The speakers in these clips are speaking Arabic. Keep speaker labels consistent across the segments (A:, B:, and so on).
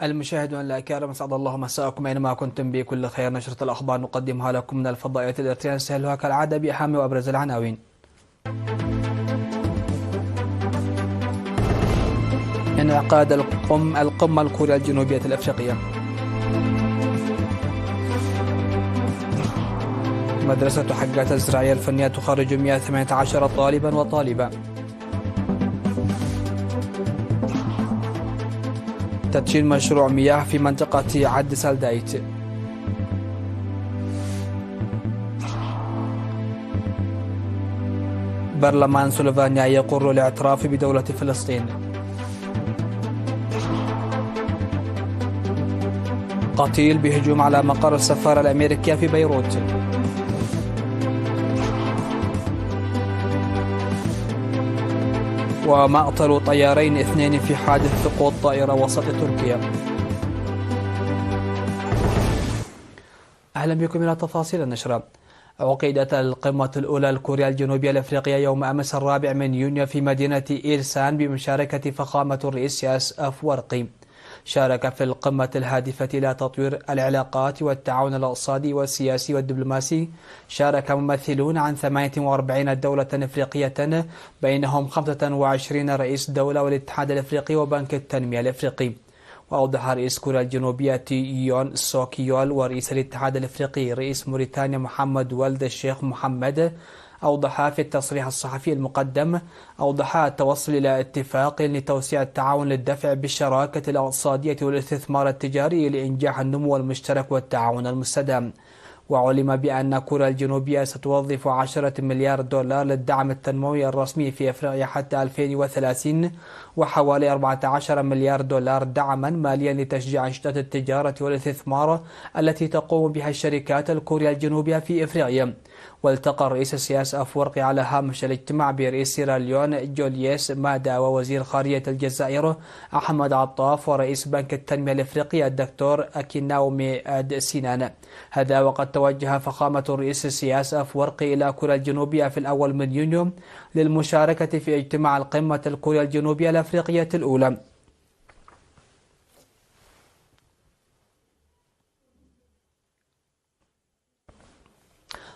A: المشاهدون الأكارم، أسعد الله مساءكم أينما كنتم بكل خير. نشرة الأخبار نقدمها لكم من الفضائيات الإريترية، نسهلها كالعادة بأهم وأبرز العناوين. انعقاد القمة الكورية الجنوبية الأفريقية. مدرسة حقات الزراعية الفنية تخرج 118 طالبا وطالبة. تدشين مشروع مياه في منطقة عد سالدايت. برلمان سلوفانيا يقر الاعتراف بدولة فلسطين. قتيل بهجوم على مقر السفارة الأمريكية في بيروت. ومعطل طيارين اثنين في حادث سقوط طائرة وسط تركيا. أهلا بكم إلى تفاصيل النشرة. عقدت القمة الأولى لكوريا الجنوبية الأفريقية يوم أمس 4 يونيو في مدينة إيلسان بمشاركة فخامة الرئيس سياس أفورقي. شارك في القمة الهادفة إلى تطوير العلاقات والتعاون الاقتصادي والسياسي والدبلوماسي شارك ممثلون عن 48 دولة أفريقية، بينهم 25 رئيس دولة والاتحاد الأفريقي وبنك التنمية الأفريقي. وأوضح رئيس كوريا الجنوبية يون سوك يول ورئيس الاتحاد الأفريقي رئيس موريتانيا محمد ولد الشيخ محمد أوضح في التصريح الصحفي المقدم التوصل إلى اتفاق لتوسيع التعاون للدفع بالشراكة الاقتصادية والاستثمار التجاري لإنجاح النمو المشترك والتعاون المستدام. وعلم بأن كوريا الجنوبية ستوظف 10 مليار دولار للدعم التنموي الرسمي في أفريقيا حتى 2030، وحوالي 14 مليار دولار دعما ماليا لتشجيع أنشطة التجارة والاستثمار التي تقوم بها الشركات الكورية الجنوبية في أفريقيا. والتقى الرئيس سياس أفورقي على هامش الاجتماع برئيس سيراليون جولييس مادا ووزير خارجية الجزائر أحمد عطاف ورئيس بنك التنمية الأفريقي الدكتور أكيناومي آد سينان. هذا وقد توجه فخامة الرئيس سياس أفورقي إلى كوريا الجنوبية في 1 يونيو للمشاركة في اجتماع القمة الكورية الجنوبية الأفريقية الأولى.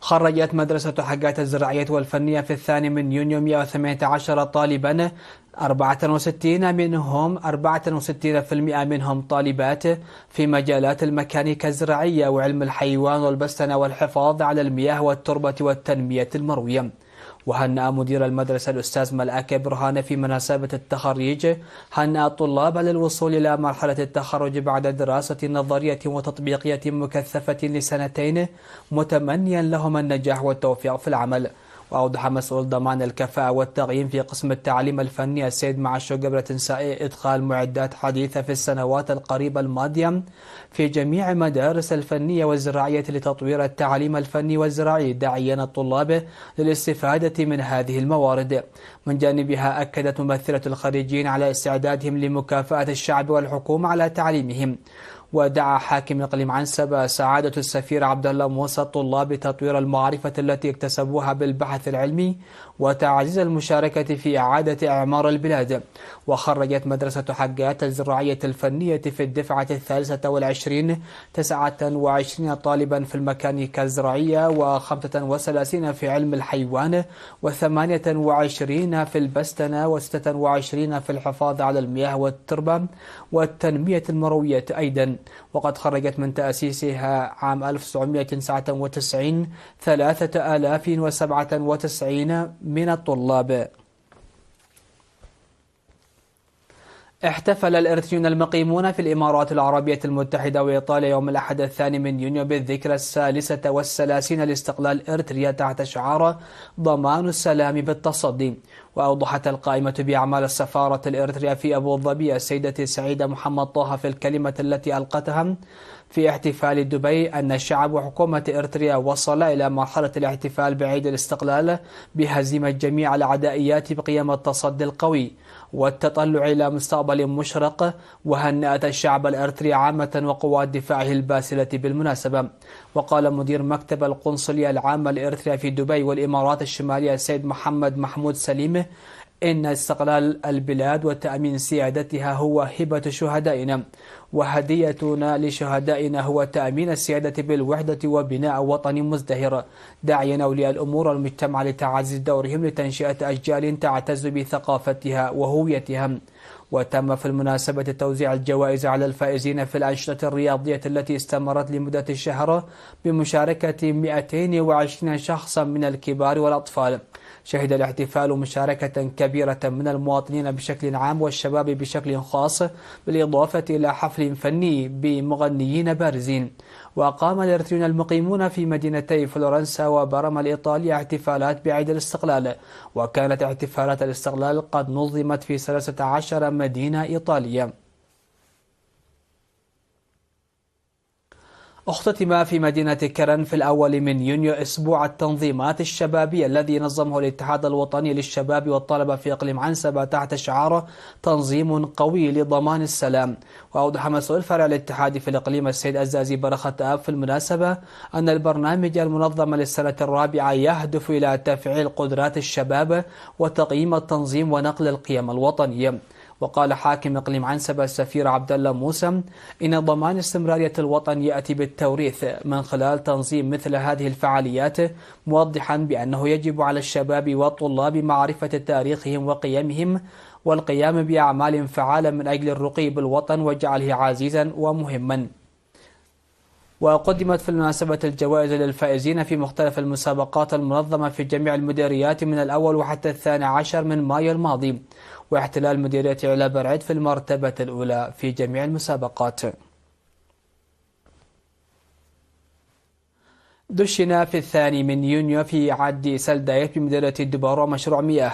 A: خرجت مدرسة حقات الزراعية والفنية في 2 يونيو 118 طالبا، 64% منهم طالبات في مجالات الميكانيكا الزراعية وعلم الحيوان والبستنة والحفاظ على المياه والتربة والتنمية المروية. وهنأ مدير المدرسة الأستاذ ملأك برهان في مناسبة التخريج هنأ الطلاب على الوصول إلى مرحلة التخرج بعد دراسة نظرية وتطبيقية مكثفة ل2 متمنيا لهم النجاح والتوفيق في العمل. وأوضح مسؤول ضمان الكفاءة والتقييم في قسم التعليم الفني السيد معشو قبل تنسائي إدخال معدات حديثة في السنوات القريبة الماضية في جميع مدارس الفنية والزراعية لتطوير التعليم الفني والزراعي، داعيا الطلاب للاستفادة من هذه الموارد. من جانبها أكدت ممثلة الخريجين على استعدادهم لمكافأة الشعب والحكومة على تعليمهم. ودعا حاكم إقليم عنسبة سعادة السفير عبد الله موسى الطلاب بتطوير المعرفة التي اكتسبوها بالبحث العلمي وتعزيز المشاركة في إعادة إعمار البلاد. وخرجت مدرسة حقات الزراعية الفنية في الدفعة 23 29 طالبا في الميكانيكا الزراعية و35 في علم الحيوان و28 في البستنة و26 في الحفاظ على المياه والتربة والتنمية المروية أيضا. وقد خرجت من تأسيسها عام 1999 3097 من الطلاب. احتفل الإريتريون المقيمون في الإمارات العربية المتحدة وإيطاليا يوم الأحد 2 يونيو بالذكرى 33 لاستقلال إريتريا تحت شعار ضمان السلام بالتصدي. وأوضحت القائمة بأعمال السفارة الإريترية في أبو ظبي السيدة سعيدة محمد طه في الكلمة التي ألقتها في احتفال دبي أن الشعب وحكومة إريتريا وصل إلى مرحلة الاحتفال بعيد الاستقلال بهزيمة جميع العدائيات بقيم التصدي القوي والتطلع إلى مستقبل مشرق. وهنأت الشعب الإريتري عامة وقوات دفاعه الباسلة بالمناسبة. وقال مدير مكتب القنصلية العامة لإريتريا في دبي والإمارات الشمالية السيد محمد محمود سليم إن استقلال البلاد وتأمين سيادتها هو هبة شهدائنا، وهديتنا لشهدائنا هو تأمين السيادة بالوحدة وبناء وطن مزدهر، داعيا أولياء الأمور والمجتمع لتعزيز دورهم لتنشئة أجيال تعتز بثقافتها وهويتها. وتم في المناسبة توزيع الجوائز على الفائزين في الأنشطة الرياضية التي استمرت لمدة شهر بمشاركة 220 شخصا من الكبار والأطفال. شهد الاحتفال مشاركة كبيرة من المواطنين بشكل عام والشباب بشكل خاص، بالإضافة إلى حفل فني بمغنيين بارزين. وقام الإرثيون المقيمون في مدينتي فلورنسا وبرما الإيطالية احتفالات بعيد الاستقلال، وكانت احتفالات الاستقلال قد نظمت في 13 مدينة إيطالية. اختتم في مدينة كرن في الأول من يونيو أسبوع التنظيمات الشبابية الذي نظمه الاتحاد الوطني للشباب والطلبة في إقليم عنسبة تحت شعار تنظيم قوي لضمان السلام. وأوضح مسؤول فرع الاتحاد في الإقليم السيد الزازي برخة آب في المناسبة أن البرنامج المنظم للسنة الرابعة يهدف إلى تفعيل قدرات الشباب وتقييم التنظيم ونقل القيم الوطنية. وقال حاكم إقليم عنسبة السفير عبد الله موسى إن ضمان استمرارية الوطن يأتي بالتوريث من خلال تنظيم مثل هذه الفعاليات، موضحا بأنه يجب على الشباب والطلاب معرفة تاريخهم وقيمهم والقيام بأعمال فعالة من أجل الرقي بالوطن وجعله عزيزا ومهما. وقدمت في المناسبة الجوائز للفائزين في مختلف المسابقات المنظمة في جميع المديريات من الأول وحتى 12 من مايو الماضي، واحتلال مديرية علا برعيد في المرتبة الأولى في جميع المسابقات. دشن في 2 يونيو في عد سلدايت بمديرية الدبارو مشروع مياه.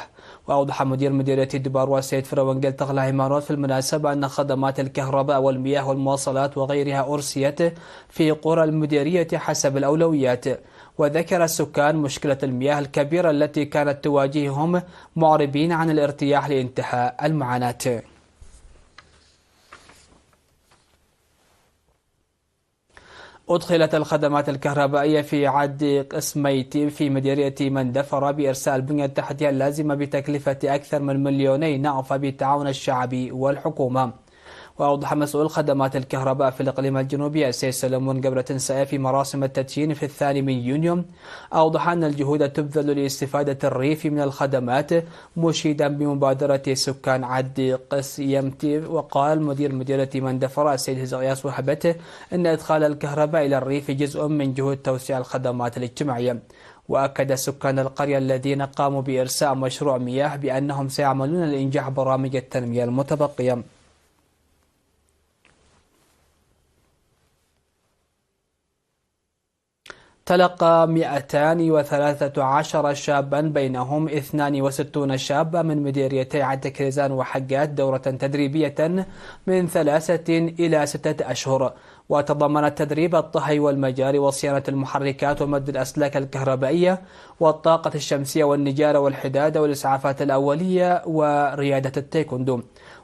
A: وأوضح مدير مديرية الدبارو السيد فروانجل تغلا هيمانوت في المناسبة أن خدمات الكهرباء والمياه والمواصلات وغيرها أرسيت في قرى المديرية حسب الأولويات. وذكر السكان مشكلة المياه الكبيرة التي كانت تواجههم، معربين عن الارتياح لانتهاء المعاناة. أدخلت الخدمات الكهربائية في عد قسميتي في مديرية مندفرة بإرسال البنية التحتية اللازمة بتكلفة أكثر من 2,000,000 نعفة بالتعاون الشعبي والحكومة. وأوضح مسؤول خدمات الكهرباء في الإقليم الجنوبي السيد سلمون قبرة سائف في مراسم التدشين في 2 يونيو، أوضح أن الجهود تبذل لاستفادة الريف من الخدمات، مشيدا بمبادرة سكان عد قسيمتي. وقال مدير مديرية مندفرة السيد هزقياس وهبته أن إدخال الكهرباء إلى الريف جزء من جهود توسيع الخدمات الاجتماعية. وأكد سكان القرية الذين قاموا بإرساء مشروع مياه بأنهم سيعملون لإنجاح برامج التنمية المتبقية. تلقى 213 شابا بينهم 62 شابا من مديريتي عد كريزان وحقات دورة تدريبية من 3 إلى 6 أشهر، وتضمنت تدريب الطهي والمجاري وصيانة المحركات ومد الأسلاك الكهربائية والطاقة الشمسية والنجارة والحدادة والإسعافات الأولية وريادة التايكوندو.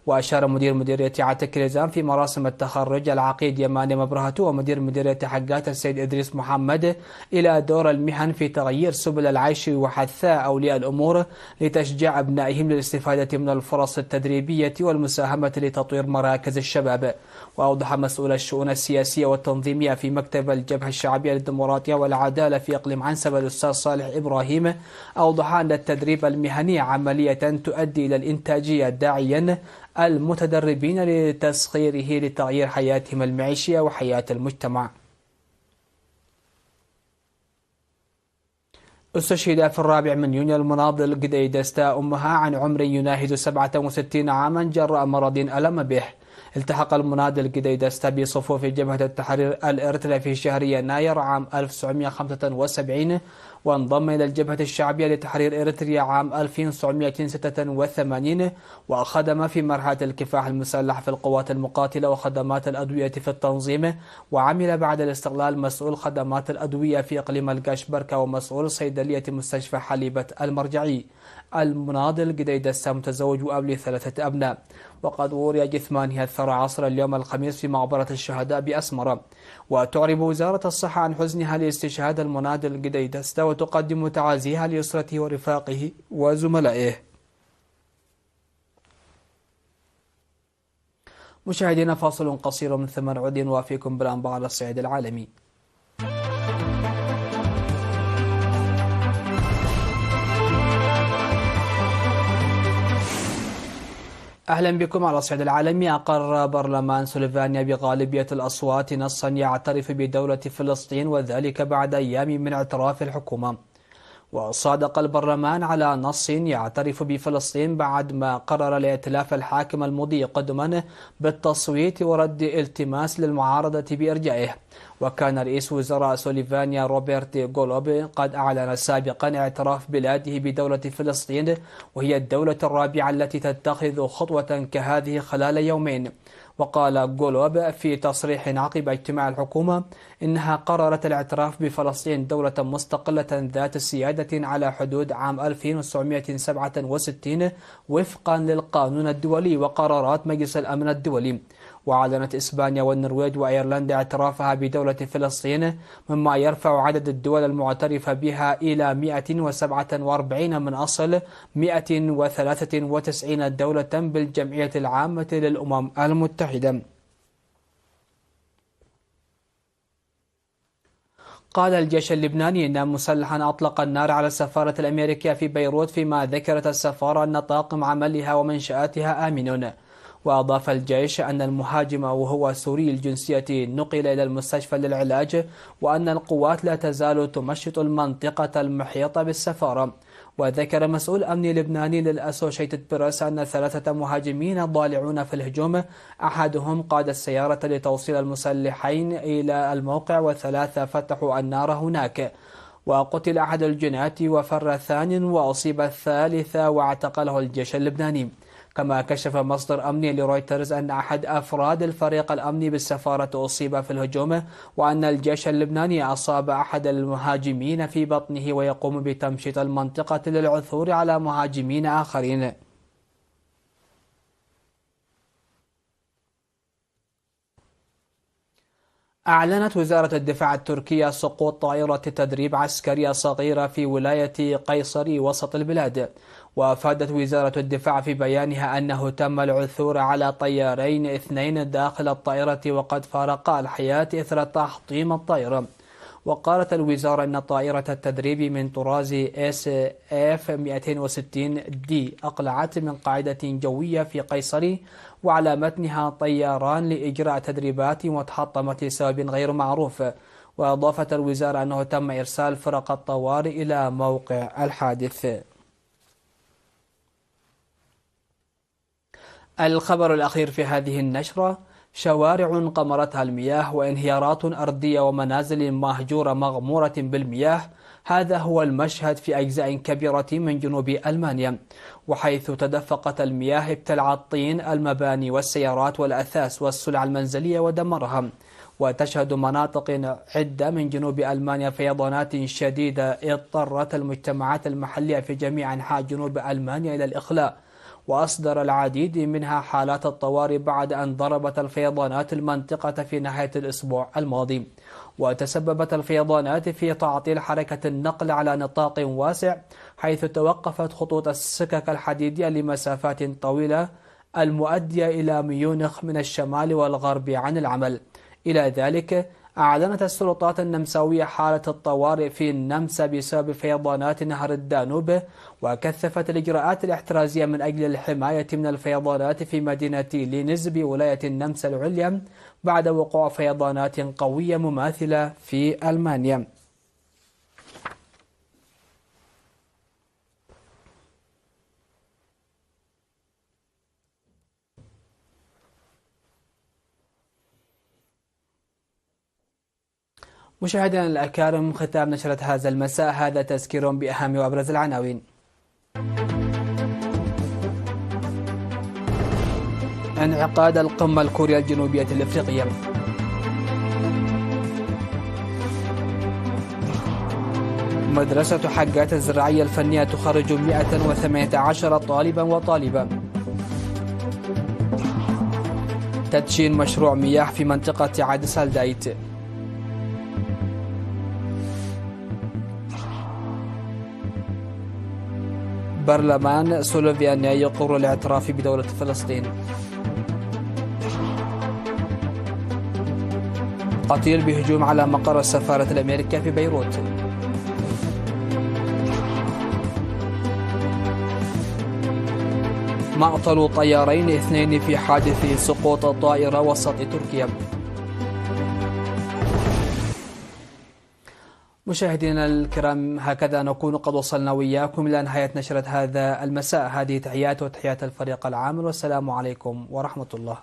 A: وأشار مدير مديرية عد كريزان في مراسم التخرج العقيد يماني مبرهتو ومدير مديرية حقات السيد إدريس محمد إلى دور المهن في تغيير سبل العيش وحثاء أولياء الأمور لتشجيع أبنائهم للاستفادة من الفرص التدريبية والمساهمة لتطوير مراكز الشباب. وأوضح مسؤول الشؤون السياسية والتنظيمية في مكتب الجبهة الشعبية للديمقراطية والعدالة في إقليم عنسبة الأستاذ صالح إبراهيم، أوضح أن التدريب المهني عملية تؤدي إلى الإنتاجية، داعيا المتدربين لتسخيره لتغيير حياتهم المعيشية وحياة المجتمع. استشهد في 4 يونيو المناضل قدي دستا أمها عن عمر يناهز 67 عاما جراء مرض ألم به. التحق المناضل قدي دستا بصفوف جبهة التحرير الإريترية في شهر يناير عام 1975، وانضم إلى الجبهة الشعبية لتحرير إريتريا عام 1986، وخدم في مرحلة الكفاح المسلح في القوات المقاتلة وخدمات الأدوية في التنظيم، وعمل بعد الاستقلال مسؤول خدمات الأدوية في إقليم القاشبركة ومسؤول صيدلية مستشفى حليبة المرجعي. المناضل قدي دستا متزوج وأب ل3 أبناء، وقد وري جثمانها الثرى عصر اليوم الخميس في مقبرة الشهداء بأسمرة. وتعرب وزارة الصحة عن حزنها لاستشهاد المناضل قدي دستا وتقدم تعازيها لأسرته ورفاقه وزملائه. مشاهدينا فاصل قصير من ثم نعود نوافيكم بالأنباء على الصعيد العالمي. أهلا بكم على الصعيد العالمي. أقر برلمان سلوفينيا بغالبية الأصوات نصا يعترف بدولة فلسطين، وذلك بعد أيام من اعتراف الحكومة. وصادق البرلمان على نص يعترف بفلسطين بعد ما قرر الائتلاف الحاكم المضي قدما بالتصويت ورد التماس للمعارضة بإرجائه. وكان رئيس وزراء سلوفينيا روبرت غولوب قد أعلن سابقا اعتراف بلاده بدولة فلسطين، وهي الدولة الرابعة التي تتخذ خطوة كهذه خلال يومين. وقال غولوب في تصريح عقب اجتماع الحكومة إنها قررت الاعتراف بفلسطين دولة مستقلة ذات السيادة على حدود عام 1967 وفقا للقانون الدولي وقرارات مجلس الأمن الدولي. وأعلنت إسبانيا والنرويج وأيرلندا اعترافها بدولة فلسطين، مما يرفع عدد الدول المعترفة بها إلى 147 من أصل 193 دولة بالجمعية العامة للأمم المتحدة. قال الجيش اللبناني إن مسلحا أطلق النار على السفارة الأمريكية في بيروت، فيما ذكرت السفارة أن طاقم عملها ومنشآتها آمنون. وأضاف الجيش أن المهاجم وهو سوري الجنسية نقل إلى المستشفى للعلاج، وأن القوات لا تزال تمشط المنطقة المحيطة بالسفارة. وذكر مسؤول أمني لبناني للأسوشيتد بريس أن 3 مهاجمين ضالعون في الهجوم، أحدهم قاد السيارة لتوصيل المسلحين إلى الموقع، و3 فتحوا النار هناك. وقتل أحد الجنات وفر الثاني، وأصيب الثالث واعتقله الجيش اللبناني. كما كشف مصدر أمني لرويترز أن أحد أفراد الفريق الأمني بالسفارة أصيب في الهجوم، وأن الجيش اللبناني أصاب أحد المهاجمين في بطنه ويقوم بتمشيط المنطقة للعثور على مهاجمين آخرين. أعلنت وزارة الدفاع التركية سقوط طائرة تدريب عسكرية صغيرة في ولاية قيصري وسط البلاد. وأفادت وزارة الدفاع في بيانها أنه تم العثور على طيارين 2 داخل الطائرة وقد فارقا الحياة إثر تحطيم الطائرة. وقالت الوزارة أن طائرة التدريب من طراز SF-260D أقلعت من قاعدة جوية في قيصري، وعلى متنها طياران لإجراء تدريبات وتحطمت لسبب غير معروف. وأضافت الوزارة أنه تم إرسال فرق الطوارئ إلى موقع الحادث. الخبر الأخير في هذه النشرة: شوارع قمرتها المياه، وانهيارات أرضية ومنازل مهجورة مغمورة بالمياه. هذا هو المشهد في أجزاء كبيرة من جنوب ألمانيا، وحيث تدفقت المياه ابتلعت طين المباني والسيارات والأثاث والسلع المنزلية ودمرها. وتشهد مناطق عدة من جنوب ألمانيا فيضانات شديدة اضطرت المجتمعات المحلية في جميع أنحاء جنوب ألمانيا إلى الإخلاء. وأصدر العديد منها حالات الطوارئ بعد أن ضربت الفيضانات المنطقة في نهاية الأسبوع الماضي. وتسببت الفيضانات في تعطيل حركة النقل على نطاق واسع، حيث توقفت خطوط السكك الحديدية لمسافات طويلة المؤدية إلى ميونخ من الشمال والغرب عن العمل. إلى ذلك أعلنت السلطات النمساوية حالة الطوارئ في النمسا بسبب فيضانات نهر الدانوب، وكثفت الإجراءات الاحترازية من أجل الحماية من الفيضانات في مدينة لينز بولاية النمسا العليا بعد وقوع فيضانات قوية مماثلة في ألمانيا. مشاهدينا الأكارم، ختام نشرة هذا المساء. هذا تذكير بأهم وأبرز العناوين. انعقاد القمة الكورية الجنوبية الإفريقية. مدرسة حقات الزراعية الفنية تخرج 118 طالبا وطالبة. تدشين مشروع مياه في منطقة عاد سالدايت. برلمان سلوفينيا يقر الاعتراف بدولة فلسطين. قتيل بهجوم على مقر السفارة الأمريكية في بيروت. معطل طيارين اثنين في حادث سقوط طائرة وسط تركيا. مشاهدينا الكرام، هكذا نكون قد وصلنا وإياكم إلى نهاية نشرة هذا المساء. هذه تحيات وتحيات الفريق العامل، والسلام عليكم ورحمة الله.